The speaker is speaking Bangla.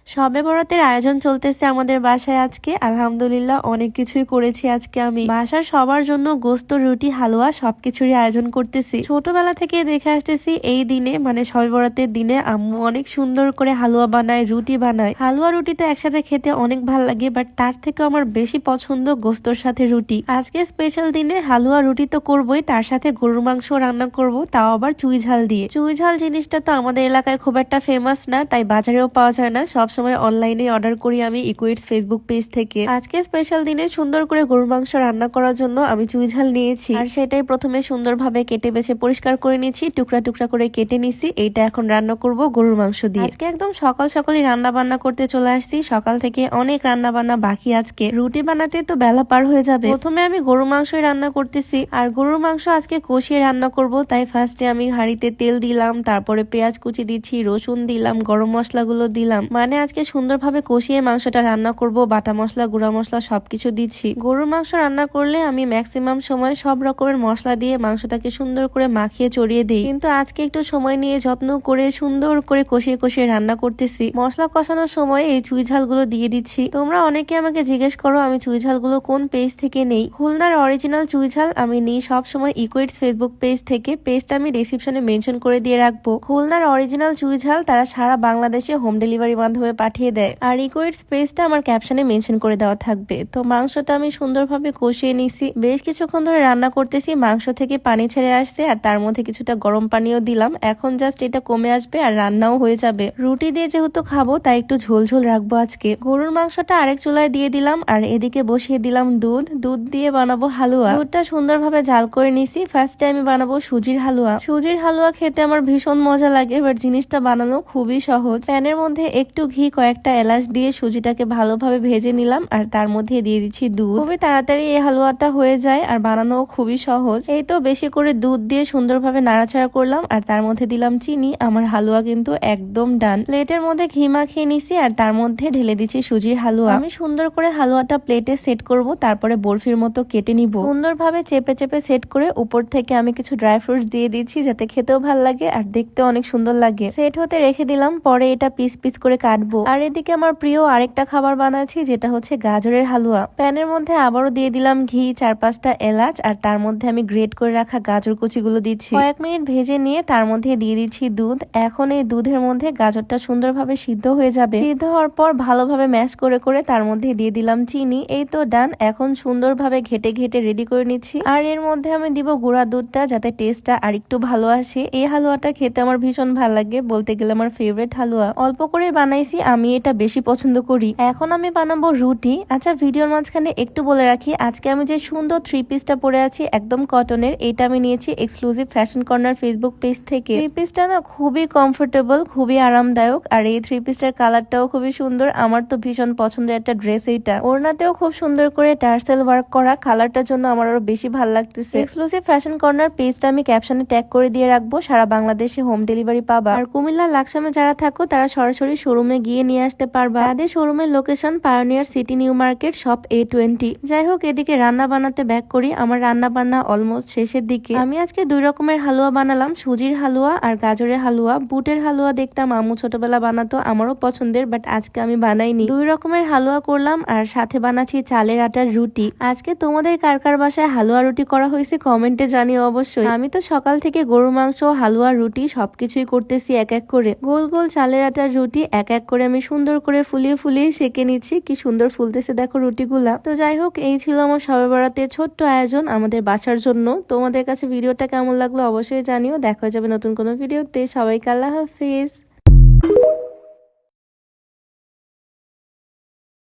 শবে বরাতের আয়োজন চলতেছে আমাদের বাসায় আজকে। আলহামদুলিল্লাহ অনেক কিছুই করেছি আজকে আমি। বাসার সবার জন্য গোস্ত, রুটি, হালুয়া সবকিছুরই আয়োজন করতেছি। ছোটবেলা থেকে দেখে আসতেছি এই দিনে মানে শবে বরাতের দিনে আম্মু অনেক সুন্দর করে হালুয়া বানায়, রুটি বানায়। হালুয়া রুটি তো একসাথে খেতে অনেক ভাল লাগে, বাট তার থেকে আমার বেশি পছন্দ গোস্তর সাথে রুটি। আজকে স্পেশাল দিনে হালুয়া রুটি তো করবোই, তার সাথে গরুর মাংস রান্না করব, তাও আবার চুই ঝাল দিয়ে। চুই ঝাল জিনিসটা তো আমাদের এলাকায় খুব একটা ফেমাস না, তাই বাজারেও পাওয়া যায় না। সব সময় অনলাইনে অর্ডার করি আমি ইকুইটস ফেসবুক পেজ থেকে। আজকে স্পেশাল দিনে সুন্দর করে গরুর মাংস রান্না করার জন্য আমি চুই ঝাল নিয়েছি, আর সেটাই প্রথমে সুন্দরভাবে কেটে বেছে পরিষ্কার করে নিয়েছি, টুকরা টুকরা করে কেটে নিছি। এইটা এখন রান্না করব গরুর মাংস দিয়ে। আজকে একদম সকাল সকালই রান্না বান্না করতে চলে আসছি। সকাল থেকে অনেক রান্না বান্না বাকি। আজকে রুটি বানাতে তো বেলা পার হয়ে যাবে। প্রথমে আমি গরুর মাংসই রান্না করতেছি, আর গরুর মাংস আজকে কষিয়ে রান্না করব। তাই ফার্স্টে আমি হাঁড়িতে তেল দিলাম, তারপরে পেঁয়াজ কুচি দিচ্ছি, রসুন দিলাম, গরম মশলাগুলো দিলাম। মানে আজকে সুন্দরভাবে কষিয়ে মাংসটা রান্না করব। বাটা মশলা, গুঁড়া মশলা সবকিছু দিচ্ছি। গরুর মাংস রান্না করলে আমি ম্যাক্সিমাম সময় সব রকমের মশলা দিয়ে মাংসটাকে সুন্দর করে মাখিয়ে চড়িয়ে দিই, কিন্তু আজকে একটু সময় নিয়ে যত্ন করে সুন্দর করে কষিয়ে কষিয়ে রান্না করতেছি। মশলা কষানোর সময় এই চুই ঝালগুলো দিয়ে দিচ্ছি। তোমরা অনেকে আমাকে জিজ্ঞেস করো আমি চুই ঝালগুলো কোন পেজ থেকে নেই। খুলনার অরিজিনাল চুই ঝাল আমি নিই সব সময় ইকুইটস ফেসবুক পেজ থেকে। পেজটা আমি ডেসক্রিপশনে মেনশন করে দিয়ে রাখবো। খুলনার অরিজিনাল চুই ঝাল তারা সারা বাংলাদেশে হোম ডেলিভারি মাধ্যমে পাঠিয়ে দেয়, আর ইকুইটস পেজটা আমার ক্যাপশনে মেনশন করে দেওয়া থাকবে। তো মাংসটা আমি সুন্দরভাবে কষিয়ে নিছি। বেশ কিছুক্ষণ ধরে রান্না করতেছি। মাংস থেকে পানি ছেড়ে আসছে, আর তার মধ্যে কিছুটা গরম পানিও দিলাম। এখন জাস্ট এটা কমে আসবে আর রান্নাও হয়ে যাবে। রুটি দিয়ে যেহেতু খাবো তাই একটু ঝোল ঝোল রাখবো আজকে। গরুর মাংসটা আরেক চুলায় দিয়ে দিলাম, আর এদিকে বসিয়ে দিলাম দুধ। দুধ দিয়ে বানাবো হালুয়া। দুধটা সুন্দরভাবে জাল করে নিছি। ফার্স্টে আমি বানাবো সুজির হালুয়া। সুজির হালুয়া খেতে আমার ভীষণ মজা লাগে, বাট জিনিসটা বানানো খুবই সহজ। প্যানের মধ্যে একটু ঘি, কয়েকটা এলাচ দিয়ে সুজিটাকে ভালোভাবে ভেজে নিলাম, আর তার মধ্যে দিয়ে দিচ্ছি দুধ। খুবই তাড়াতাড়ি এই হালুয়াটা হয়ে যায়, আর বানানো খুবই সহজ। এই তো বেশি করে দুধ দিয়ে সুন্দরভাবে নাড়াচাড়া করলাম, আর তার মধ্যে দিলাম চিনি। আমার হালুয়া কিন্তু একদম ডান। প্লেটের মধ্যে ঘি মাখিয়ে নিছি, আর তার মধ্যে ঢেলে দিচ্ছি সুজির হালুয়া। আমি সুন্দর করে হালুয়াটা প্লেটে সেট করব, তারপরে বরফির মতো কেটে নিব। সুন্দরভাবে চেপে চেপে সেট করে উপর থেকে আমি কিছু ড্রাই ফ্রুটস দিয়ে দিচ্ছি, যাতে খেতেও ভালো লাগে আর দেখতেও অনেক সুন্দর লাগে। সেট হতে রেখে দিলাম, পরে এটা পিস পিস করে কাটবো। আর এদিকে আমার প্রিয় আরেকটা খাবার বানাচ্ছি, যেটা হচ্ছে গাজরের হালুয়া। প্যানের মধ্যে আবারও দিয়ে দিলাম ঘি, 4-5টা এলাচ, আর তার মধ্যে আমি গ্রেট করে রাখা গাজর কুচিগুলো দিচ্ছি। কয়েক মিনিট ভেজে নিয়ে তার মধ্যে দিয়ে দিচ্ছি দুধ। এখন এই দুধের মধ্যে গাজরটা সুন্দরভাবে সিদ্ধ হয়ে যাবে। সিদ্ধ হওয়ার পর ভালোভাবে ম্যাশ করে করে তার মধ্যে দিয়ে দিলাম চিনি। এই তো ডান। এখন সুন্দরভাবে ঘেটে ঘেটে রেডি করে নিচ্ছি, আর এর মধ্যে আমি দিব গুঁড়া দুধটা, যাতে টেস্টটা আর একটু ভালো আসে। এই হালুয়াটা খেতে আমার ভীষণ ভালো লাগে, বলতে গেলে আমার ফেভারিট হালুয়া। অল্প করে বানাইছি, আমি এটা বেশি পছন্দ করি। এখন আমি বানাবো রুটি। আচ্ছা, ভিডিওর মাঝখানে একটু বলে রাখি, আজকে আমি যে সুন্দর 3 পিসটা পরে আছি একদম কটনের, এটা আমি নিয়েছি exclusive fashion corner Facebook page থেকে। 3 পিসটা না খুবই কমফোর্টেবল, খুবই আরামদায়ক, আর এই 3 পিসটার কালারটাও খুবই সুন্দর। আমার তো ভীষণ পছন্দের একটা ড্রেস এইটা। ওড়নাতেও খুব সুন্দর করে টার্সেল ওয়ার্ক করা, কালারটার জন্য আমার আরো বেশি ভালো লাগতেছে। এক্সক্লুসিভ ফ্যাশন কর্নার পেজটা আমি ক্যাপশনে ট্যাগ করে দিয়ে রাখবো। সারা বাংলাদেশে হোম ডেলিভারি পাবা। আর কুমিল্লা লাকসামে যারা থাকো তারা সরাসরি শোরুমে গিয়ে নিয়ে আসতে পারবা। তাদের শোরুমের location pioneer city new market, shop A20। যাই হোক, এদিকে রান্না বানাতে ব্যাক করি। আমার রান্না বান্না অলমোস্ট শেষের দিকে। আমি আজকে 2 রকমের হালুয়া বানালাম, সুজির হালুয়া আর গাজরের হালুয়া। বুটের হালুয়া দেখতাম আম্মু ছোটবেলা বানাতো, আমারও পছন্দের, বাট আজকে আমি বানাইনি। 2 রকমের হালুয়া করলাম, আর সাথে বানাচ্ছি চালের আটার রুটি। আজকে তোমাদের কার কার বাসায় হালুয়া রুটি করা হয়েছে কমেন্টে জানিও অবশ্যই। আমি তো সকাল থেকে গরুর মাংস, হালুয়া, রুটি সবকিছুই করতেছি এক এক করে। গোল গোল চালের আটার রুটি এক এক করে আমি সুন্দর করে ফুলিয়ে ফুলিয়ে সেকে নিচ্ছি। কি সুন্দর ফুলতেছে দেখো রুটিগুলা। তো যাই হোক, এই ছিল আমার শবে বরাতের ছোট্ট আয়োজন আমাদের বাসার জন্য। তোমাদের কাছে ভিডিওটা কেমন লাগলো অবশ্যই জানিও। দেখা হয়ে যাবে নতুন কোনো ভিডিওতে। সবাইকে আল্লাহ হাফিজ।